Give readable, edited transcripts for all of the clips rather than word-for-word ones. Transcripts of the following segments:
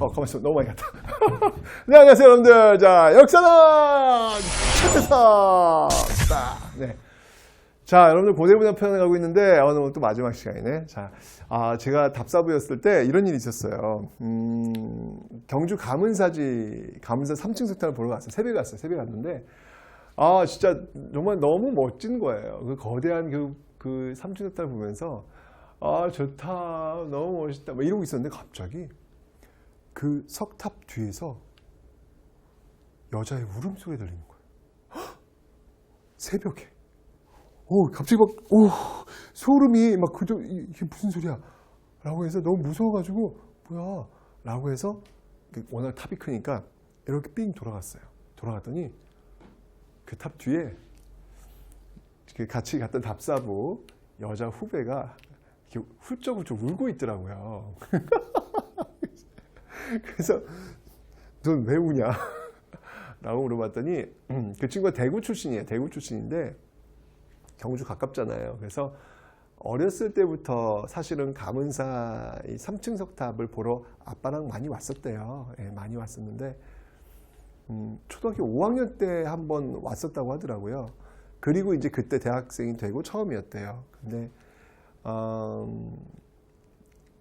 가만있어. 너무 많이 갔다. 네, 안녕하세요, 여러분들. 자, 역사는 최태성! 네. 자, 여러분들 고대문화 편에 가고 있는데, 오늘 또 마지막 시간이네. 자, 제가 답사부였을 때 이런 일이 있었어요. 경주 가문사지, 가문사 3층 석탄을 보러 갔어요. 새벽에 갔어요. 새벽에 갔는데, 진짜 정말 너무 멋진 거예요. 그 거대한 그 3층 석탄을 보면서, 좋다. 너무 멋있다. 막 이러고 있었는데, 갑자기 그 석탑 뒤에서 여자의 울음소리가 들리는 거예요. 헉! 새벽에. 갑자기 막, 소름이 막, 이게 무슨 소리야? 라고 해서 너무 무서워가지고, 뭐야? 라고 해서, 워낙 탑이 크니까, 이렇게 삥 돌아갔어요. 돌아갔더니, 그 탑 뒤에, 같이 갔던 답사부 여자 후배가, 이렇게 훌쩍훌쩍 울고 있더라고요. 그래서, 넌 왜 우냐? 라고 물어봤더니, 그 친구가 대구 출신이에요. 대구 출신인데, 경주 가깝잖아요. 그래서 어렸을 때부터 사실은 가문사 이 3층 석탑을 보러 아빠랑 많이 왔었대요. 예, 많이 왔었는데 초등학교 5학년 때 한번 왔었다고 하더라고요. 그리고 이제 그때 대학생이 되고 처음이었대요. 근데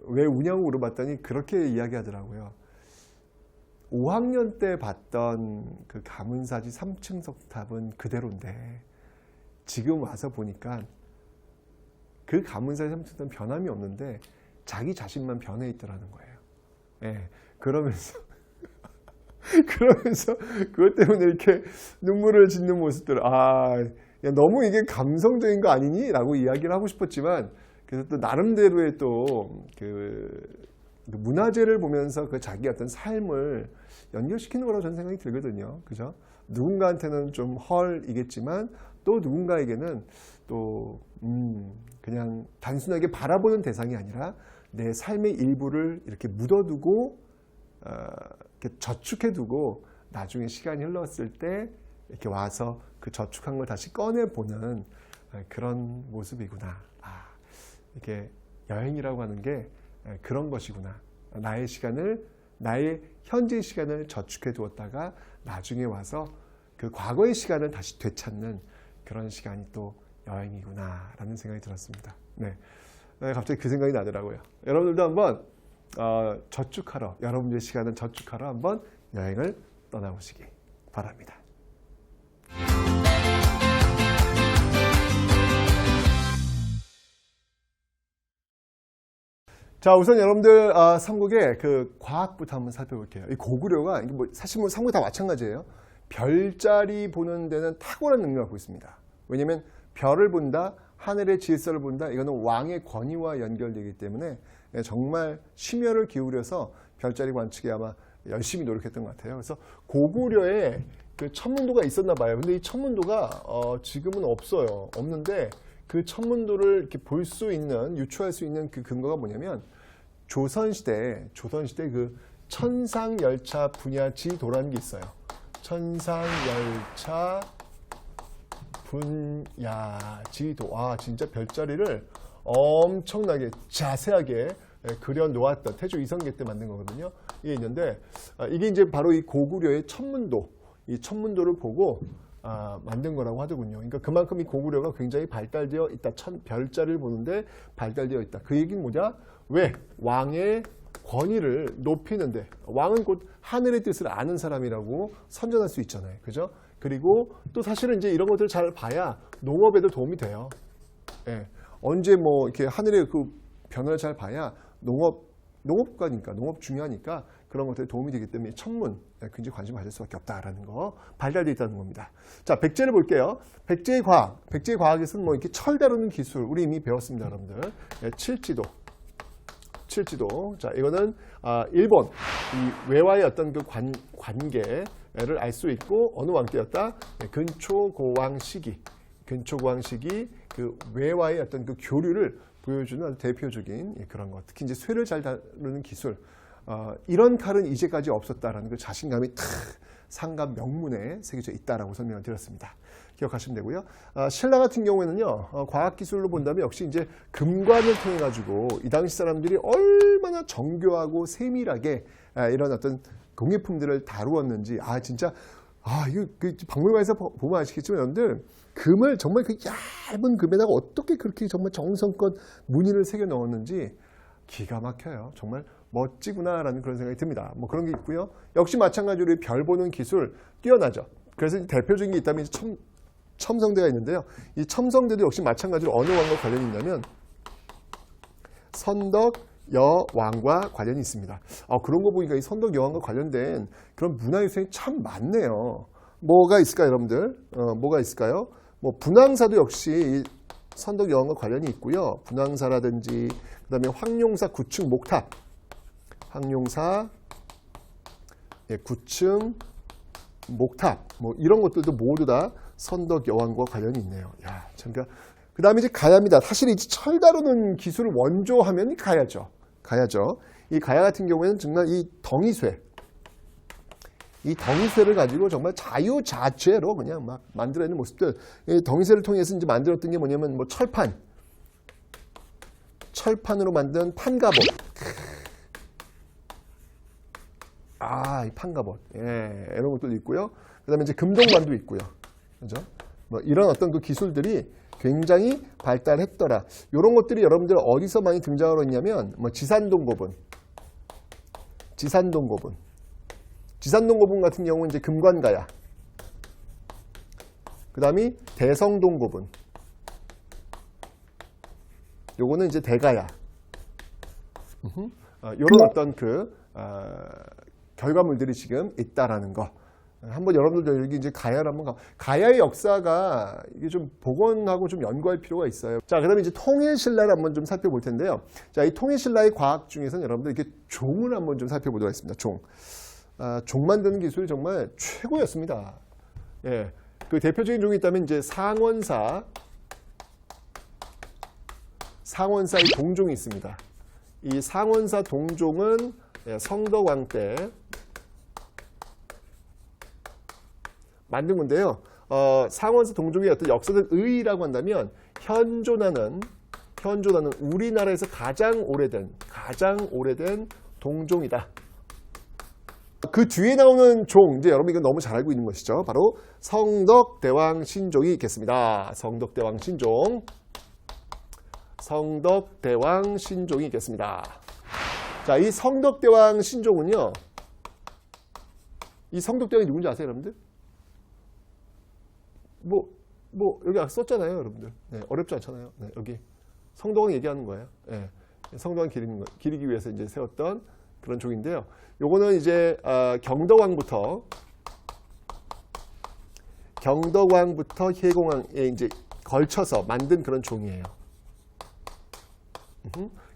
왜 우냐고 물어봤더니 그렇게 이야기하더라고요. 5학년 때 봤던 그 가문사지 3층 석탑은 그대로인데 지금 와서 보니까 그 가문사의 삼층은 변함이 없는데 자기 자신만 변해 있더라는 거예요. 예, 그러면서 그것 때문에 이렇게 눈물을 짓는 모습들, 야, 너무 이게 감성적인 거 아니니? 라고 이야기를 하고 싶었지만 그래서 또 나름대로의 또 그 문화재를 보면서 그 자기 어떤 삶을 연결시키는 거라고 저는 생각이 들거든요. 그죠? 누군가한테는 좀 헐이겠지만 또 누군가에게는 또 그냥 단순하게 바라보는 대상이 아니라 내 삶의 일부를 이렇게 묻어두고 이렇게 저축해두고 나중에 시간이 흘렀을 때 이렇게 와서 그 저축한 걸 다시 꺼내보는 그런 모습이구나. 이게 여행이라고 하는 게 그런 것이구나. 나의 시간을, 나의 현재의 시간을 저축해 두었다가 나중에 와서 그 과거의 시간을 다시 되찾는 그런 시간이 또 여행이구나 라는 생각이 들었습니다. 네. 갑자기 그 생각이 나더라고요. 여러분들도 한번 저축하러, 여러분들의 시간을 저축하러 한번 여행을 떠나보시기 바랍니다. 자, 우선 여러분들 삼국의 그 과학부터 한번 살펴볼게요. 이 고구려가 사실 뭐 삼국 다 마찬가지예요. 별자리 보는 데는 탁월한 능력을 갖고 있습니다. 왜냐하면 별을 본다, 하늘의 질서를 본다. 이거는 왕의 권위와 연결되기 때문에 정말 심혈을 기울여서 별자리 관측에 아마 열심히 노력했던 것 같아요. 그래서 고구려에 그 천문도가 있었나 봐요. 근데 이 천문도가 지금은 없어요. 없는데 그 천문도를 이렇게 볼 수 있는, 유추할 수 있는 그 근거가 뭐냐면 조선시대 그 천상열차 분야지도라는 게 있어요. 천상열차 분야지도. 진짜 별자리를 엄청나게 자세하게 그려 놓았던 태조 이성계 때 만든 거거든요. 이게 있는데 이게 이제 바로 이 고구려의 천문도, 이 천문도를 보고 만든 거라고 하더군요. 그러니까 그만큼 이 고구려가 굉장히 발달되어 있다. 별자리를 보는데 발달되어 있다. 그 얘기는 뭐냐? 왜? 왕의 권위를 높이는데, 왕은 곧 하늘의 뜻을 아는 사람이라고 선전할 수 있잖아요. 그죠? 그리고 또 사실은 이제 이런 것들을 잘 봐야 농업에도 도움이 돼요. 예. 언제 뭐 이렇게 하늘의 그 변화를 잘 봐야 농업가니까, 농업 중요하니까 그런 것들이 도움이 되기 때문에 천문 굉장히 관심을 가질 수밖에 없다라는 거, 발달되어 있다는 겁니다. 자, 백제를 볼게요. 백제의 과학에서는 뭐 이렇게 철 다루는 기술, 우리 이미 배웠습니다, 여러분들. 칠지도. 자, 이거는 일본 이 외와의 어떤 그 관계를 알 수 있고 어느 왕 때였다? 근초고왕 시기 그 외와의 어떤 그 교류를 보여주는 아주 대표적인 그런 것. 특히 이제 쇠를 잘 다루는 기술. 이런 칼은 이제까지 없었다라는 그 자신감이 상감 명문에 새겨져 있다라고 설명을 드렸습니다. 기억하시면 되고요. 신라 같은 경우에는요, 과학기술로 본다면 역시 이제 금관을 통해 가지고 이 당시 사람들이 얼마나 정교하고 세밀하게 이런 어떤 공예품들을 다루었는지 진짜 이거 그 박물관에서 보면 아시겠지만 여러분들 금을 정말 그 얇은 금에다가 어떻게 그렇게 정말 정성껏 무늬를 새겨 넣었는지 기가 막혀요. 정말 멋지구나라는 그런 생각이 듭니다. 뭐 그런 게 있고요. 역시 마찬가지로 별 보는 기술 뛰어나죠. 그래서 대표적인 게 있다면 첨성대가 있는데요. 이 첨성대도 역시 마찬가지로 어느 왕과 관련이 있냐면 선덕 여왕과 관련이 있습니다. 그런 거 보니까 이 선덕 여왕과 관련된 그런 문화유산이 참 많네요. 뭐가 있을까요, 여러분들? 뭐가 있을까요? 뭐 분황사도 역시 이 선덕 여왕과 관련이 있고요. 분황사라든지 그다음에 황룡사 9층 목탑, 황룡사 9층 목탑, 뭐 이런 것들도 모두 다 선덕 여왕과 관련이 있네요. 야, 참. 그 다음에 이제 가야입니다. 사실 이제 철 다루는 기술을 원조하면 가야죠. 가야죠. 이 가야 같은 경우에는 정말 이 덩이쇠를 가지고 정말 자유자재로 그냥 막 만들어내는 모습들. 이 덩이쇠를 통해서 이제 만들었던 게 뭐냐면 뭐 철판으로 만든 판갑옷. 이 판갑옷. 이런 것도 있고요. 그 다음에 이제 금동관도 있고요. 그죠? 뭐 이런 어떤 그 기술들이 굉장히 발달했더라. 이런 것들이 여러분들 어디서 많이 등장하고 있냐면 뭐 지산동고분 같은 경우는 이제 금관가야. 그 다음이 대성동고분. 요거는 이제 대가야. 요런 어떤 결과물들이 지금 있다라는 거. 한번 여러분들 여기 이제 가야를 한번 가야의 역사가 이게 좀 복원하고 좀 연구할 필요가 있어요. 자, 그다음에 이제 통일신라를 한번 좀 살펴볼 텐데요. 자, 이 통일신라의 과학 중에서는 여러분들 이렇게 종을 한번 좀 살펴보도록 하겠습니다. 종 만드는 기술이 정말 최고였습니다. 그 대표적인 종이 있다면 이제 상원사의 동종이 있습니다. 이 상원사 동종은 성덕왕 때 만든 건데요. 상원사 동종의 어떤 역사적 의의라고 한다면 현존하는 우리나라에서 가장 오래된 동종이다. 그 뒤에 나오는 종, 이제 여러분 이거 너무 잘 알고 있는 것이죠. 바로 성덕대왕 신종이 있겠습니다. 성덕대왕 신종이 있겠습니다. 자, 이 성덕대왕 신종은요. 이 성덕대왕이 누군지 아세요, 여러분들? 여기 썼잖아요, 여러분들. 어렵지 않잖아요. 여기 성덕왕 얘기하는 거예요. 성덕왕 기리기 위해서 이제 세웠던 그런 종인데요. 요거는 이제 경덕왕부터 혜공왕에 이제 걸쳐서 만든 그런 종이에요.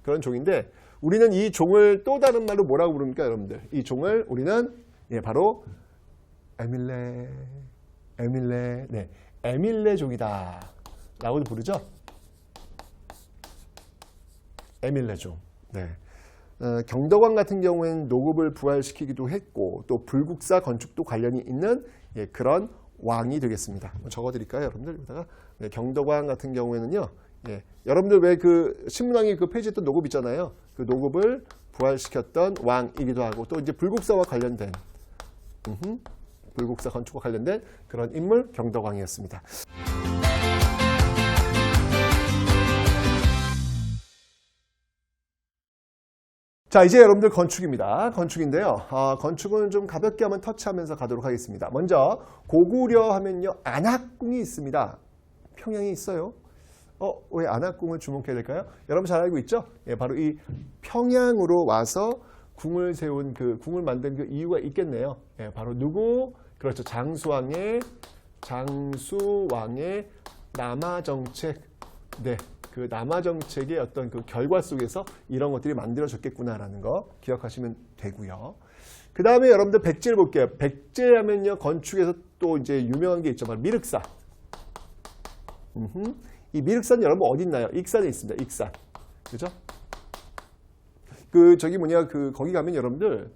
그런 종인데 우리는 이 종을 또 다른 말로 뭐라고 부릅니까, 여러분들? 이 종을 우리는 바로 에밀레종이다 라고도 부르죠. 에밀레종. 경덕왕 같은 경우에는 노급을 부활시키기도 했고 또 불국사 건축도 관련이 있는 그런 왕이 되겠습니다. 적어드릴까요, 여러분들? 여기다가 경덕왕 같은 경우에는요. 여러분들 왜 그 신문왕이 그 폐지했던 노급 있잖아요. 그 노급을 부활시켰던 왕이기도 하고 또 이제 불국사와 관련된 불국사 건축과 관련된 그런 인물 경덕왕이었습니다. 자, 이제 여러분들 건축입니다. 건축인데요. 건축은 좀 가볍게 한번 터치하면서 가도록 하겠습니다. 먼저 고구려 하면요. 안학궁이 있습니다. 평양에 있어요. 왜 안학궁을 주목해야 될까요? 여러분 잘 알고 있죠? 바로 이 평양으로 와서 궁을 세운 궁을 만든 그 이유가 있겠네요. 바로 누구? 그렇죠. 장수왕의 남하정책. 그 남하정책의 어떤 그 결과 속에서 이런 것들이 만들어졌겠구나라는 거 기억하시면 되고요. 그 다음에 여러분들 백제를 볼게요. 백제 하면요. 건축에서 또 이제 유명한 게 있죠. 바로 미륵사. 이 미륵산 여러분 어디 있나요? 익산에 있습니다. 익산. 그죠? 거기 가면 여러분들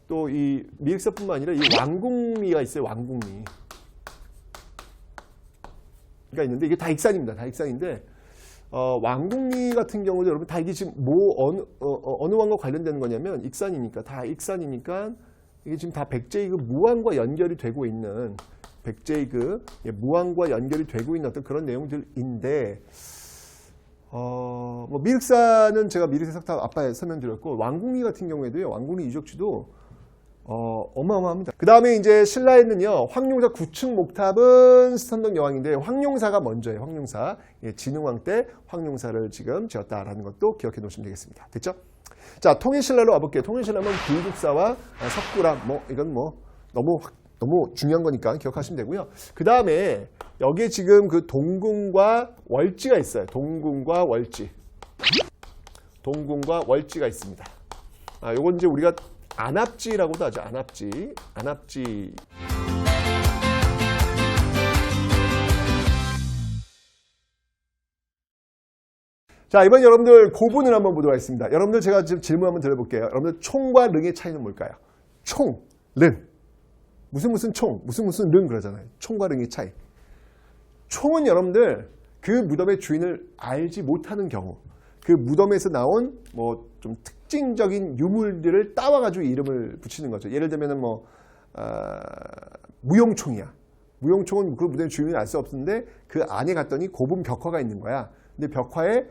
또 이 미륵사뿐만 아니라 이 왕궁리가 있어요. 왕궁리가 있는데 이게 다 익산입니다. 다 익산인데 왕궁리 같은 경우도 여러분 다 이게 지금 어느 왕과 관련된 거냐면 익산이니까 다 익산이니까 이게 지금 다 백제이그 무왕과 연결이 되고 있는 백제이그 무왕과 연결이 되고 있는 어떤 그런 내용들인데 뭐 미륵사는 제가 미륵사 석탑 아빠에 설명드렸고 왕궁리 같은 경우에도요 왕궁리 이적지도 어마어마합니다. 그 다음에 이제 신라에는요 황룡사 9층 목탑은 선덕 여왕인데 황룡사가 먼저예요. 황룡사 진흥왕 때 황룡사를 지금 지었다라는 것도 기억해 놓으시면 되겠습니다. 됐죠? 자 통일신라로 와볼게요. 통일신라면 불국사와 석굴암 이건 너무 중요한 거니까 기억하시면 되고요. 그 다음에 여기에 지금 그 동궁과 월지가 있어요. 동궁과 월지가 있습니다. 요건 이제 우리가 안압지라고도 하죠. 안압지. 자, 이번 여러분들 고분을 한번 보도록 하겠습니다. 여러분들 제가 지금 질문 한번 드려볼게요. 여러분들 총과 릉의 차이는 뭘까요? 총, 릉. 무슨 총, 무슨 릉 그러잖아요. 총과 릉의 차이. 총은 여러분들 그 무덤의 주인을 알지 못하는 경우, 그 무덤에서 나온 좀 특징적인 유물들을 따와가지고 이름을 붙이는 거죠. 예를 들면은 무용총이야. 무용총은 그 무덤의 주인을 알 수 없는데 그 안에 갔더니 고분 벽화가 있는 거야. 근데 벽화에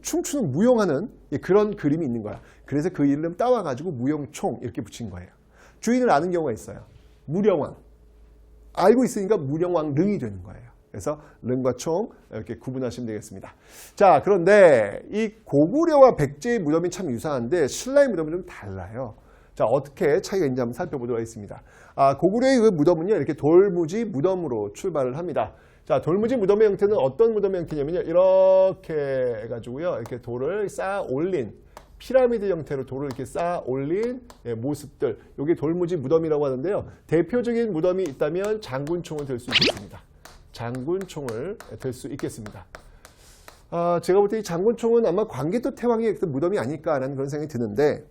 춤추는 무용하는 그런 그림이 있는 거야. 그래서 그 이름 따와가지고 무용총 이렇게 붙인 거예요. 주인을 아는 경우가 있어요. 무령왕. 알고 있으니까 무령왕 릉이 되는 거예요. 그래서 릉과 총 이렇게 구분하시면 되겠습니다. 자, 그런데 이 고구려와 백제의 무덤이 참 유사한데 신라의 무덤은 좀 달라요. 자, 어떻게 차이가 있는지 한번 살펴보도록 하겠습니다. 고구려의 그 무덤은요, 이렇게 돌무지 무덤으로 출발을 합니다. 자, 돌무지 무덤의 형태는 어떤 무덤의 형태냐면요, 이렇게 해가지고요, 이렇게 돌을 쌓아 올린 피라미드 형태로 돌을 이렇게 쌓아 올린 모습들, 이게 돌무지 무덤이라고 하는데요. 대표적인 무덤이 있다면 장군총을 들 수 있겠습니다. 장군총을 들 수 있겠습니다. 제가 볼 때 이 장군총은 아마 광개토 태왕의 무덤이 아닐까라는 그런 생각이 드는데,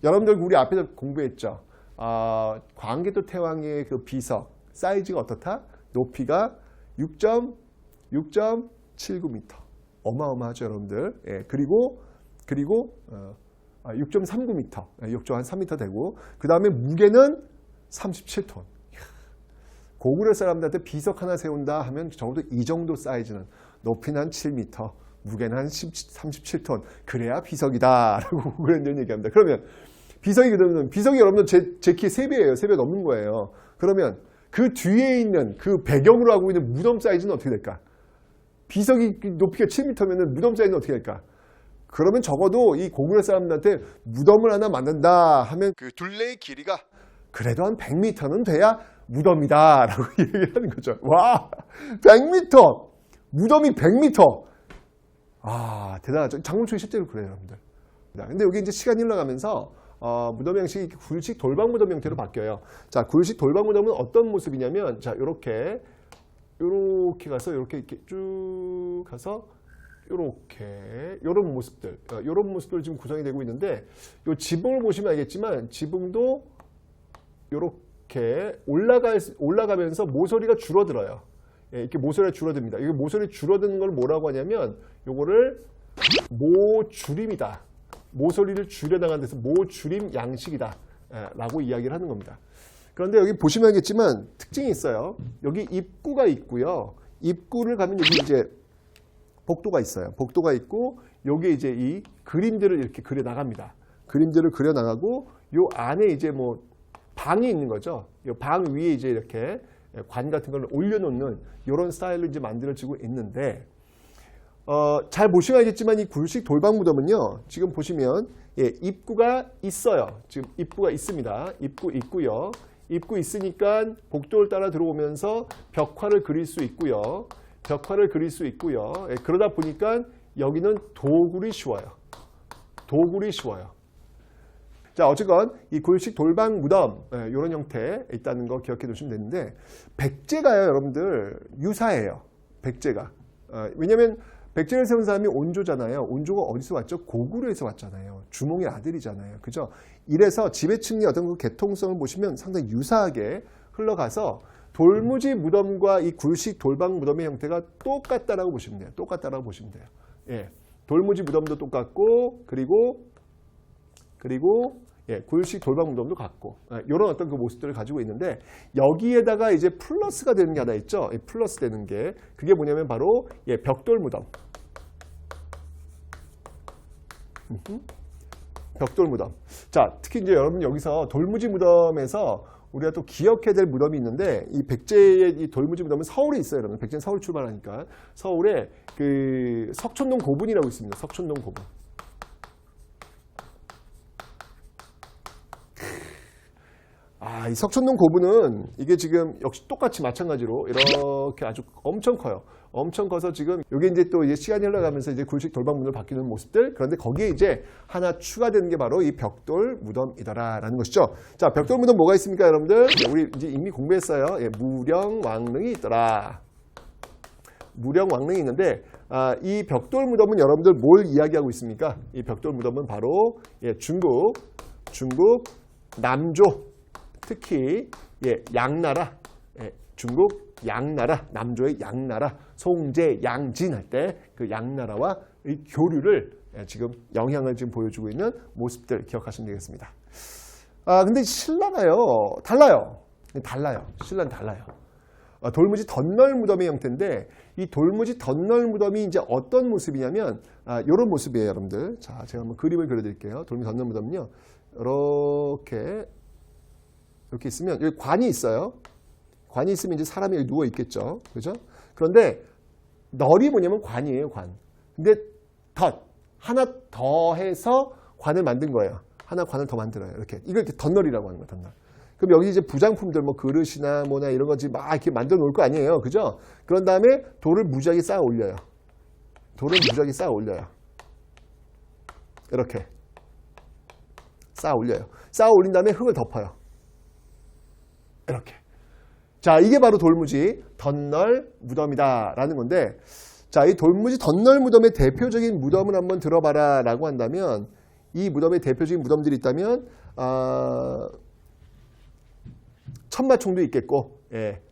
여러분들 우리 앞에서 공부했죠. 광개토 태왕의 그 비석 사이즈가 어떻다? 높이가 6.79m. 어마어마하죠, 여러분들. 예, 그리고 6.39m. 6조 3m 되고, 그 다음에 무게는 37톤. 고구려 사람들한테 비석 하나 세운다 하면 적어도 이 정도 사이즈는, 높이는 한 7m, 무게는 한 37톤. 그래야 비석이다 라고 그런 얘기합니다. 그러면 비석이 여러분들 제 키의 3배예요. 3배 넘는 거예요. 그러면 그 뒤에 있는 그 배경으로 하고 있는 무덤 사이즈는 어떻게 될까? 비석이 높이가 7m면 무덤 사이즈는 어떻게 될까? 그러면 적어도 이 고구려 사람들한테 무덤을 하나 만든다 하면 그 둘레의 길이가 그래도 한 100m는 돼야 무덤이다 라고 얘기를 하는 거죠. 와, 100m! 무덤이 100m! 대단하죠. 장군총이 실제로 그래요, 여러분들. 근데 여기 이제 시간이 흘러가면서 무덤 형식이 굴식 돌방 무덤 형태로 바뀌어요. 자, 굴식 돌방 무덤은 어떤 모습이냐면, 자, 요렇게 가서, 이렇게 쭉 가서, 요런 모습들 지금 구성이 되고 있는데, 요 지붕을 보시면 알겠지만, 지붕도 요렇게 올라가면서 모서리가 줄어들어요. 예, 이렇게 모서리가 줄어듭니다. 이게 모서리 줄어드는 걸 뭐라고 하냐면, 요거를 모줄임이다. 모서리를 줄여나가는 데서 모줄임 양식이다 라고 이야기를 하는 겁니다. 그런데 여기 보시면 알겠지만 특징이 있어요. 여기 입구가 있고요. 입구를 가면 여기 이제 복도가 있어요. 복도가 있고 여기에 이제 이 그림들을 이렇게 그려 나갑니다. 그림들을 그려 나가고 요 안에 이제 방이 있는 거죠. 요 방 위에 이제 이렇게 관 같은 걸 올려놓는 이런 스타일로 이제 만들어지고 있는데, 잘 보시면 알겠지만 이 굴식 돌방 무덤은요, 지금 보시면 입구가 있어요. 지금 입구가 있습니다. 입구 있고요. 입구 있으니까 복도를 따라 들어오면서 벽화를 그릴 수 있고요. 그러다 보니까 여기는 도굴이 쉬워요. 자, 어쨌건 이 굴식 돌방 무덤 이런 형태에 있다는 거 기억해 두시면 되는데, 백제가요, 여러분들 유사해요. 백제가. 왜냐하면 백제를 세운 사람이 온조잖아요. 온조가 어디서 왔죠? 고구려에서 왔잖아요. 주몽의 아들이잖아요. 그죠? 이래서 지배층의 어떤 그 계통성을 보시면 상당히 유사하게 흘러가서 돌무지 무덤과 이 굴식 돌방 무덤의 형태가 똑같다라고 보시면 돼요. 예, 돌무지 무덤도 똑같고 그리고 예, 굴식 돌방 무덤도 같고 이런 어떤 그 모습들을 가지고 있는데 여기에다가 이제 플러스가 되는 게 하나 있죠. 예, 플러스 되는 게 그게 뭐냐면 바로 예, 벽돌 무덤. 벽돌 무덤. 자, 특히 이제 여러분 여기서 돌무지 무덤에서 우리가 또 기억해야 될 무덤이 있는데 이 백제의 이 돌무지 무덤은 서울에 있어요. 여러분. 백제는 서울 출발하니까 서울에 그 석촌동 고분이라고 있습니다. 석촌동 고분. 이 석촌동 고분은 이게 지금 역시 똑같이 마찬가지로 이렇게 아주 엄청 커요. 엄청 커서 지금 이게 이제 또 이제 시간이 흘러가면서 이제 굴식 돌방문으로 바뀌는 모습들. 그런데 거기에 이제 하나 추가되는 게 바로 이 벽돌 무덤이다라는 것이죠. 자, 벽돌 무덤 뭐가 있습니까, 여러분들? 우리 이제 이미 공부했어요. 예, 무령 왕릉이 있더라. 무령 왕릉이 있는데 이 벽돌 무덤은 여러분들 뭘 이야기하고 있습니까? 이 벽돌 무덤은 바로 예, 중국 남조. 특히 예, 양나라, 예, 중국 양나라, 남조의 양나라, 송제, 양진 할 때 그 양나라와 의 교류를 예, 지금 영향을 지금 보여주고 있는 모습들 기억하시면 되겠습니다. 근데 신라가요, 달라요. 신라는 달라요. 돌무지 덧널 무덤의 형태인데 이 돌무지 덧널 무덤이 이제 어떤 모습이냐면 이런 모습이에요, 여러분들. 자, 제가 한번 그림을 그려드릴게요. 돌무지 덧널 무덤은요, 이렇게 있으면 여기 관이 있어요. 관이 있으면 이제 사람이 여기 누워 있겠죠. 그죠? 그런데 널이 뭐냐면 관이에요, 관. 근데 하나 더 해서 관을 만든 거예요. 하나 관을 더 만들어요. 이렇게. 이걸 덧널이라고 하는 거예요, 덧널. 그럼 여기 이제 부장품들 뭐 그릇이나 뭐나 이런 거지 막 이렇게 만들어 놓을 거 아니에요. 그죠? 그런 다음에 돌을 무지하게 쌓아 올려요. 이렇게. 쌓아 올려요. 쌓아 올린 다음에 흙을 덮어요. 이렇게. 자, 이게 바로 돌무지 덧널 무덤이다라는 건데, 자, 이 돌무지 덧널 무덤의 대표적인 무덤을 한번 들어봐라 라고 한다면, 이 무덤의 대표적인 무덤들이 있다면 천마총도 있겠고, 예,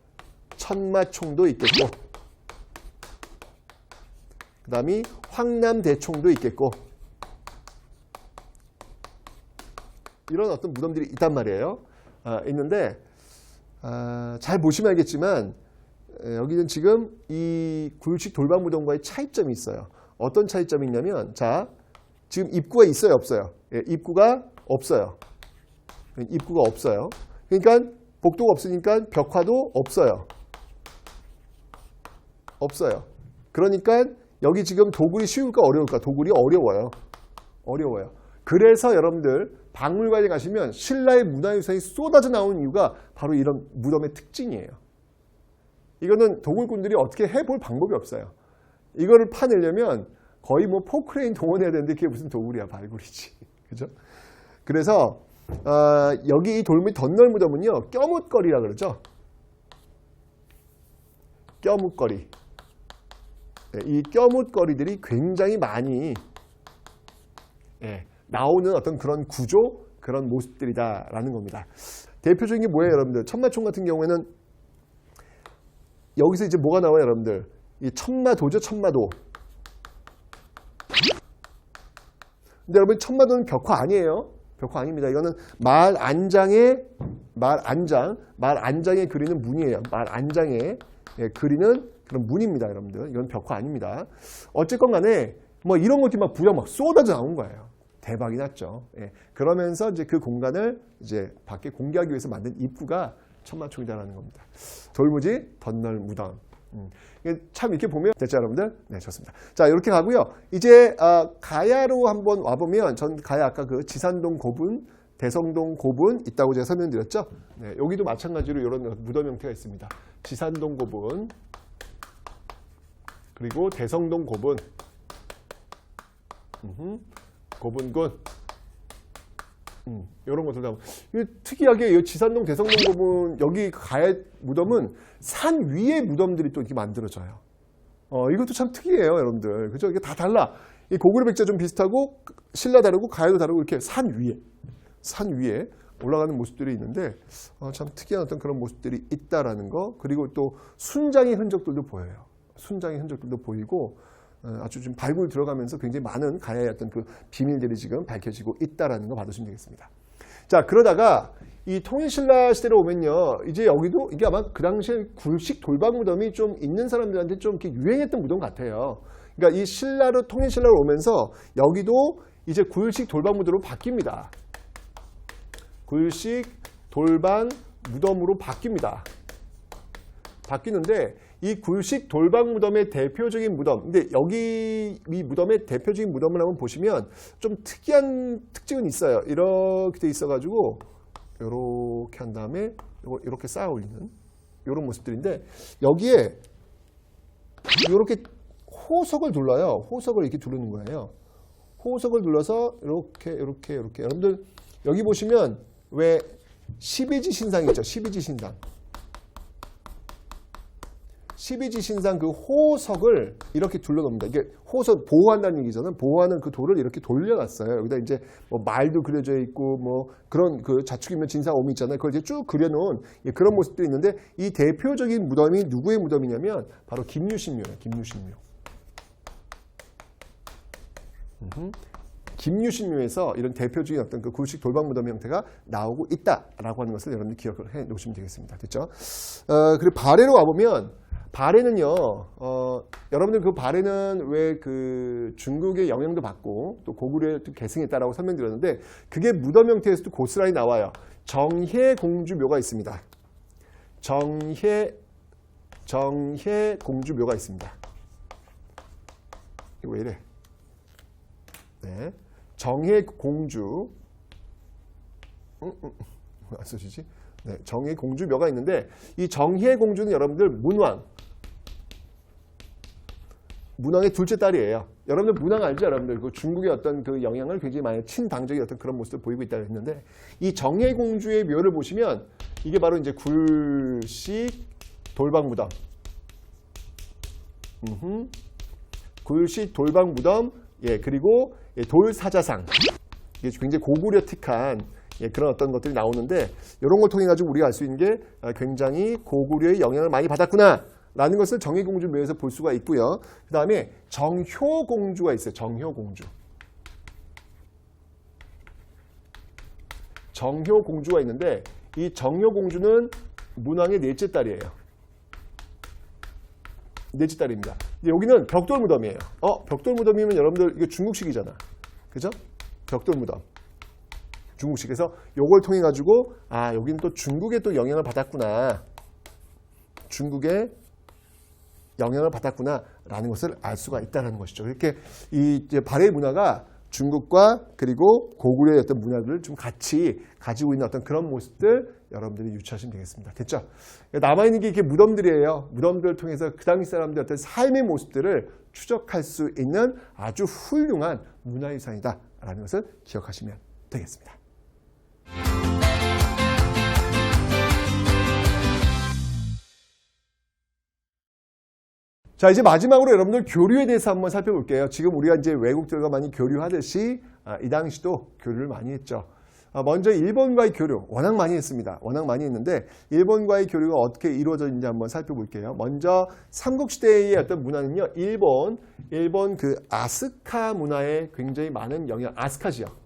천마총도 있겠고, 그 다음에 황남대총도 있겠고, 이런 어떤 무덤들이 있단 말이에요. 있는데 잘 보시면 알겠지만 여기는 지금 이 굴식 돌방 무덤과의 차이점이 있어요. 어떤 차이점이 있냐면, 자, 지금 입구가 있어요, 없어요? 예, 입구가 없어요. 그러니까 복도가 없으니까 벽화도 없어요. 그러니까 여기 지금 도굴이 쉬울까 어려울까? 도굴이 어려워요. 그래서 여러분들 박물관에 가시면 신라의 문화유산이 쏟아져 나오는 이유가 바로 이런 무덤의 특징이에요. 이거는 도굴꾼들이 어떻게 해볼 방법이 없어요. 이거를 파내려면 거의 뭐 포크레인 동원해야 되는데 그게 무슨 도굴이야, 발굴이지. 그죠? 그래서 여기 이 돌무지 덧널 무덤은요, 껴묻거리라 그러죠. 껴묻거리. 이 껴묻거리들이 굉장히 많이 나오는 어떤 그런 구조, 그런 모습들이다라는 겁니다. 대표적인 게 뭐예요, 여러분들? 천마총 같은 경우에는 여기서 이제 뭐가 나와요, 여러분들? 이 천마도죠, 천마도. 근데 여러분, 천마도는 벽화 아니에요. 벽화 아닙니다. 이거는 말 안장에 그리는 문이에요. 말 안장에 그리는 그런 문입니다, 여러분들. 이건 벽화 아닙니다. 어쨌건 간에 뭐 이런 것들이 막 부여 막 쏟아져 나온 거예요. 대박이 났죠. 예. 그러면서 이제 그 공간을 이제 밖에 공개하기 위해서 만든 입구가 천마총이다라는 겁니다. 돌무지 덧널 무덤. 참 이렇게 보면 됐죠, 여러분들? 네, 좋습니다. 자, 이렇게 가고요. 이제 가야로 한번 와보면, 전 가야 아까 그 지산동 고분, 대성동 고분 있다고 제가 설명드렸죠. 네, 여기도 마찬가지로 이런 무덤 형태가 있습니다. 지산동 고분, 그리고 대성동 고분, 고분군, 이런 것들 다. 특이하게 이 지산동 대성동 고분, 여기 가야 무덤은 산 위에 무덤들이 또 이렇게 만들어져요. 이것도 참 특이해요, 여러분들. 그죠? 이게 다 달라. 이 고구려 백자 좀 비슷하고, 신라 다르고, 가야도 다르고, 이렇게 산 위에 올라가는 모습들이 있는데, 참 특이한 어떤 그런 모습들이 있다라는 거. 그리고 또 순장의 흔적들도 보여요. 순장의 흔적들도 보이고, 아주 좀 발굴 들어가면서 굉장히 많은 가야의 어떤 그 비밀들이 지금 밝혀지고 있다라는 거 봐주시면 되겠습니다. 자, 그러다가 이 통일신라 시대로 오면요, 이제 여기도 이게 아마 그 당시에 굴식 돌박 무덤이 좀 있는 사람들한테 좀 이렇게 유행했던 무덤 같아요. 그러니까 이 신라로 통일신라로 오면서 여기도 이제 굴식 돌박 무덤으로 바뀝니다. 굴식 돌반 무덤으로 바뀝니다. 바뀌는데 이 굴식 돌박 무덤의 대표적인 무덤, 근데 여기 이 무덤의 대표적인 무덤을 한번 보시면 좀 특이한 특징은 있어요. 이렇게 돼 있어가지고 이렇게 한 다음에 이렇게 쌓아 올리는 이런 모습들인데, 여기에 이렇게 호석을 눌러요. 호석을 이렇게 두르는 거예요. 호석을 눌러서 이렇게 여러분들 여기 보시면 왜 12지 신상 있죠? 12지 신상. 12지 신상 그 호석을 이렇게 둘러놓습니다. 이게 호석 보호한다는 얘기잖아요. 보호하는 그 돌을 이렇게 돌려놨어요. 여기다 이제 뭐 말도 그려져 있고 뭐 그런 그 자축인묘 진사오미 있잖아요. 그걸 이제 쭉 그려놓은 그런 모습들이 있는데, 이 대표적인 무덤이 누구의 무덤이냐면 바로 김유신묘예요. 김유신묘. 김유신묘에서 이런 대표적인 어떤 그 굴식 돌박 무덤 형태가 나오고 있다라고 하는 것을 여러분들 기억을 해 놓으시면 되겠습니다. 됐죠? 그리고 발해로 와보면, 발해는요, 여러분들 그 발해는 왜 그 중국의 영향도 받고 또 고구려에 계승했다라고 설명드렸는데, 그게 무덤 형태에서도 고스란히 나와요. 정혜공주묘가 있습니다. 정혜공주묘가 있습니다. 이거 왜 이래? 네. 정혜공주, 안 써지지? 네, 정혜공주묘가 있는데, 이 정혜공주는 여러분들 문왕의 둘째 딸이에요. 여러분들 문왕 알죠? 여러분들 그 중국의 어떤 그 영향을 굉장히 많이 친당적인 어떤 그런 모습을 보이고 있다고 했는데, 이 정혜공주의 묘를 보시면 이게 바로 이제 굴식 돌박무덤, 굴식 돌박무덤, 그리고 돌사자상, 이게 굉장히 고구려틱한 그런 어떤 것들이 나오는데, 이런 걸 통해 가지고 우리가 알 수 있는 게 굉장히 고구려의 영향을 많이 받았구나 라는 것을 정혜공주 묘에서 볼 수가 있고요. 그 다음에 정효공주가 있어요. 정효공주. 정효공주가 있는데, 이 정효공주는 문왕의 넷째 딸이에요. 넷째 딸입니다. 여기는 벽돌무덤이에요. 벽돌무덤이면 여러분들 이게 중국식이잖아. 그죠? 벽돌무덤. 중국식. 그래서 요걸 통해 가지고 여기는 또 중국에 또 영향을 받았구나. 중국에 영향을 받았구나라는 것을 알 수가 있다는 것이죠. 이렇게 이 발해 문화가 중국과 그리고 고구려의 어떤 문화들을 좀 같이 가지고 있는 어떤 그런 모습들 여러분들이 유추하시면 되겠습니다. 됐죠? 남아있는 게 이렇게 무덤들이에요. 무덤들을 통해서 그 당시 사람들의 어떤 삶의 모습들을 추적할 수 있는 아주 훌륭한 문화유산이다라는 것을 기억하시면 되겠습니다. 자, 이제 마지막으로 여러분들 교류에 대해서 한번 살펴볼게요. 지금 우리가 이제 외국들과 많이 교류하듯이 이 당시도 교류를 많이 했죠. 먼저 일본과의 교류 워낙 많이 했습니다. 워낙 많이 했는데, 일본과의 교류가 어떻게 이루어졌는지 한번 살펴볼게요. 먼저 삼국시대의 어떤 문화는요, 일본 그 아스카 문화에 굉장히 많은 영향, 아스카 지역,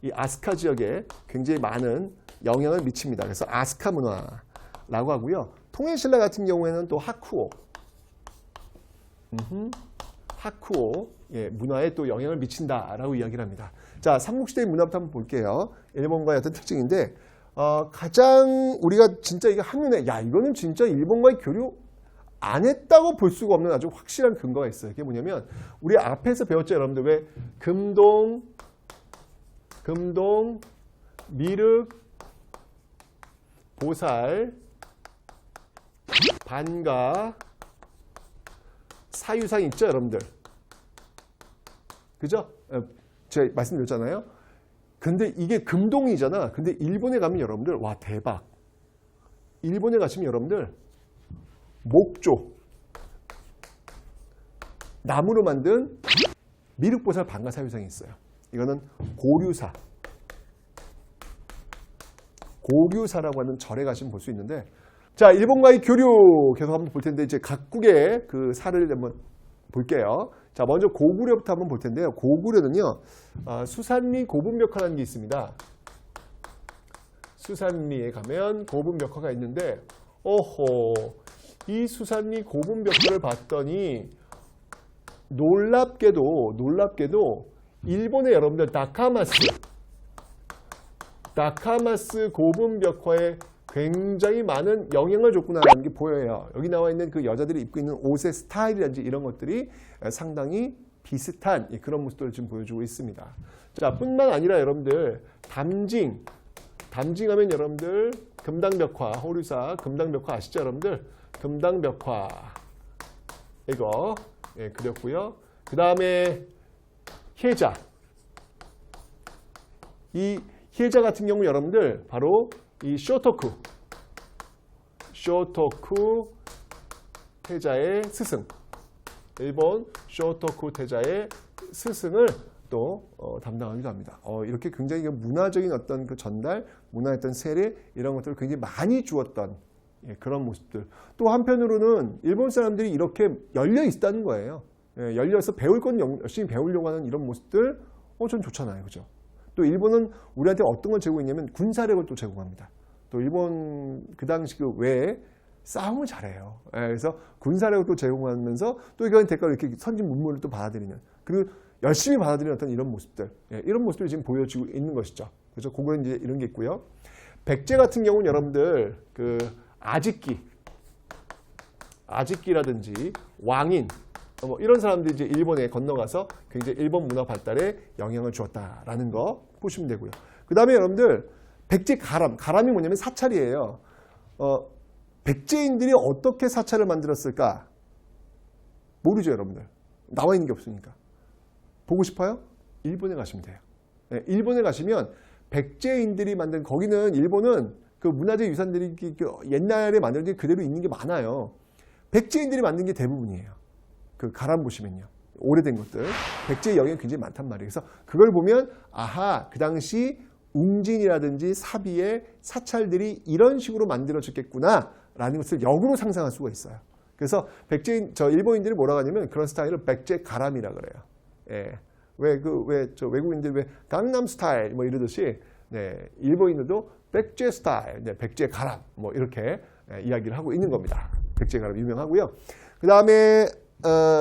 이 아스카 지역에 굉장히 많은 영향을 미칩니다. 그래서 아스카 문화라고 하고요. 통일신라 같은 경우에는 또 하쿠오 문화에 또 영향을 미친다라고 이야기를 합니다. 자, 삼국시대의 문화부터 한번 볼게요. 일본과의 어떤 특징인데, 가장 우리가 진짜 이게 한눈에 이거는 진짜 일본과의 교류 안 했다고 볼 수가 없는 아주 확실한 근거가 있어요. 그게 뭐냐면, 우리 앞에서 배웠죠, 여러분들. 왜 금동, 미륵, 보살, 반가, 사유상 있죠, 여러분들. 그죠? 제가 말씀드렸잖아요. 근데 이게 금동이잖아. 근데 일본에 가면 여러분들, 와, 대박. 일본에 가시면 여러분들, 목조, 나무로 만든 미륵보살 반가 사유상이 있어요. 이거는 고류사라고 하는 절에 가시면 볼 수 있는데, 자, 일본과의 교류 계속 한번 볼 텐데, 이제 각국의 그 사를 한번 볼게요. 자, 먼저 고구려부터 한번 볼 텐데요. 고구려는요, 수산리 고분벽화라는 게 있습니다. 수산리에 가면 고분벽화가 있는데, 이 수산리 고분벽화를 봤더니 놀랍게도 일본의 여러분들 다카마스 고분벽화에 굉장히 많은 영향을 줬구나라는 게 보여요. 여기 나와 있는 그 여자들이 입고 있는 옷의 스타일이라든지 이런 것들이 상당히 비슷한 그런 모습들을 지금 보여주고 있습니다. 자, 뿐만 아니라 여러분들 담징하면 여러분들 금당벽화, 호류사 금당벽화 아시죠, 여러분들? 금당벽화 이거 그렸고요. 그 다음에 혜자, 이 혜자 같은 경우 여러분들 바로 이 쇼토쿠 태자의 스승, 일본 쇼토쿠 태자의 스승을 또 담당하기도 합니다. 이렇게 굉장히 문화적인 어떤 그 전달, 문화의 어떤 세례 이런 것들을 굉장히 많이 주었던 그런 모습들. 또 한편으로는 일본 사람들이 이렇게 열려 있다는 거예요. 열려서 배울 건 열심히 배우려고 하는 이런 모습들, 전 좋잖아요, 그죠? 또 일본은 우리한테 어떤 걸 제공했냐면 군사력을 또 제공합니다. 또 일본 그 당시 그 외에 싸움을 잘해요. 그래서 군사력을 또 제공하면서 또 이건 대가로 이렇게 선진 문물을 또 받아들이는, 그리고 열심히 받아들이는 어떤 이런 모습들, 이런 모습들이 지금 보여지고 있는 것이죠. 그래서 고구려 이제 이런 게 있고요. 백제 같은 경우는 여러분들 그 아직기라든지 왕인 뭐 이런 사람들이 이제 일본에 건너가서 굉장히 일본 문화 발달에 영향을 주었다라는 거 보시면 되고요. 그 다음에 여러분들 백제 가람이 뭐냐면 사찰이에요. 백제인들이 어떻게 사찰을 만들었을까? 모르죠, 여러분들. 나와 있는 게 없으니까. 보고 싶어요? 일본에 가시면 돼요. 일본에 가시면 백제인들이 만든, 거기는 일본은 그 문화재 유산들이 옛날에 만들어진 게 그대로 있는 게 많아요. 백제인들이 만든 게 대부분이에요. 그 가람 보시면요. 오래된 것들. 백제의 영향이 굉장히 많단 말이에요. 그래서 그걸 보면 아하, 그 당시 웅진이라든지 사비의 사찰들이 이런 식으로 만들어졌겠구나 라는 것을 역으로 상상할 수가 있어요. 그래서 일본인들이 뭐라고 하냐면 그런 스타일을 백제 가람이라 그래요. 외국인들 왜 강남 스타일 뭐 이러듯이, 일본인들도 백제 스타일, 백제 가람 뭐 이렇게 이야기를 하고 있는 겁니다. 백제 가람 유명하고요. 그 다음에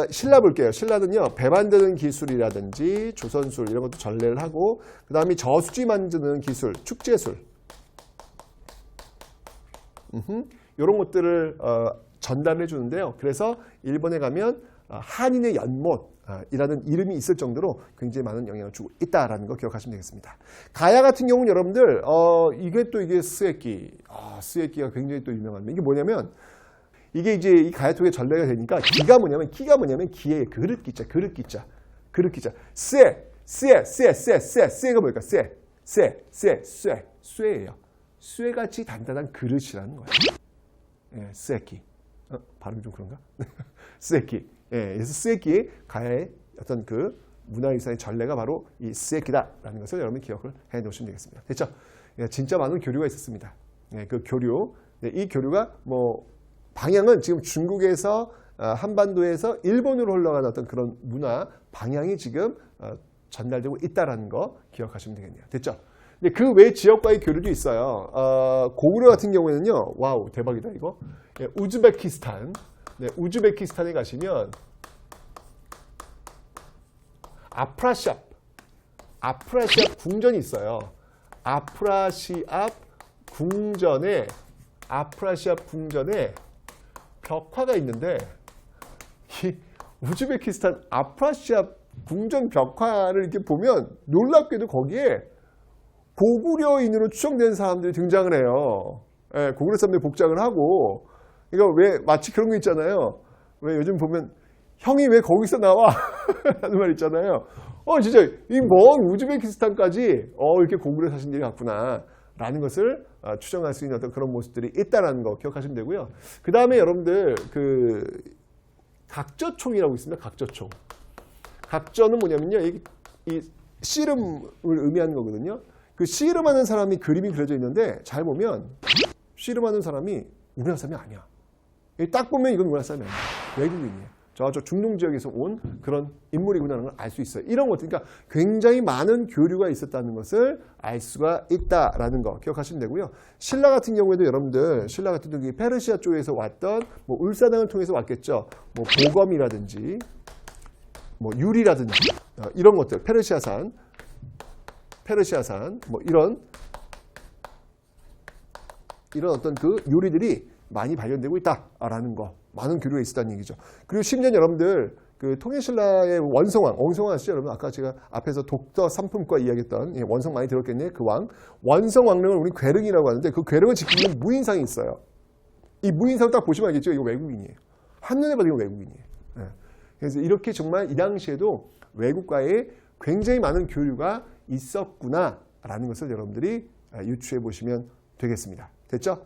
신라 볼게요. 신라는요, 배 만드는 기술이라든지 조선술 이런 것도 전래를 하고, 그 다음에 저수지 만드는 기술, 축제술, 이런 것들을 전달해 주는데요. 그래서 일본에 가면 한인의 연못이라는 이름이 있을 정도로 굉장히 많은 영향을 주고 있다라는 거 기억하시면 되겠습니다. 가야 같은 경우는 여러분들 이게 스에끼가 굉장히 또 유명합니다. 이게 뭐냐면, 이게 이제 이 가야토의 전래가 되니까 기가 뭐냐면 기의 그릇기자. 쇠가 뭘까? 쇠예요. 쇠같이 단단한 그릇이라는 거예요. 스에끼. 발음이 좀 그런가? 스에끼. 그래서 스에끼의 가야의 어떤 그 문화유산의 전래가 바로 이 스에끼다라는 것을 여러분이 기억을 해 놓으시면 되겠습니다. 됐죠? 진짜 많은 교류가 있었습니다. 그 교류, 이 교류가 방향은 지금 중국에서 한반도에서 일본으로 흘러가는 어떤 그런 문화 방향이 지금 전달되고 있다는 거 기억하시면 되겠네요. 됐죠? 근데 그 외 지역과의 교류도 있어요. 고구려 같은 경우에는요, 와우, 대박이다, 이거. 우즈베키스탄. 우즈베키스탄에 가시면 아프라시압 궁전이 있어요. 아프라시압 궁전에 벽화가 있는데, 이 우즈베키스탄 아프라시압 궁전 벽화를 이렇게 보면 놀랍게도 거기에 고구려인으로 추정되는 사람들이 등장을 해요. 고구려 사람들이 복장을 하고, 이거 왜 마치 그런 거 있잖아요. 왜 요즘 보면 형이 왜 거기서 나와? 하는 말 있잖아요. 진짜 이 먼 우즈베키스탄까지 이렇게 고구려 사신들이 갔구나 라는 것을 추정할 수 있는 어떤 그런 모습들이 있다는 거 기억하시면 되고요. 그 다음에 여러분들 그 각저총이라고 있습니다. 각저총. 각저는 뭐냐면요, 이 씨름을 의미하는 거거든요. 그 씨름하는 사람이 그림이 그려져 있는데, 잘 보면 씨름하는 사람이 우리나라 사람이 아니야. 딱 보면 이건 우리나라 사람이 아니야. 외국인이에요. 저 중동 지역에서 온 그런 인물이구나라는 걸 알 수 있어요. 이런 것들, 그러니까 굉장히 많은 교류가 있었다는 것을 알 수가 있다라는 거 기억하시면 되고요. 신라 같은 경우에도 여러분들, 신라 같은 경우에 페르시아 쪽에서 왔던 뭐 울사당을 통해서 왔겠죠. 뭐 보검이라든지 뭐 유리라든지 이런 것들, 페르시아산 뭐 이런 어떤 그 요리들이 많이 발견되고 있다라는 거, 많은 교류가 있었다는 얘기죠. 그리고 심지어 여러분들 그 통일신라의 원성왕 아시죠? 여러분 아까 제가 앞에서 독서 3품과 이야기했던 원성 많이 들었겠네요. 그 왕, 원성왕릉을 우리 괴릉이라고 하는데 그 괴릉을 지키고 있는 무인상이 있어요. 이 무인상 딱 보시면 알겠죠? 이거 외국인이에요. 한눈에 봐도 이거 외국인이에요. 네. 그래서 이렇게 정말 이 당시에도 외국과의 굉장히 많은 교류가 있었구나라는 것을 여러분들이 유추해 보시면 되겠습니다. 됐죠?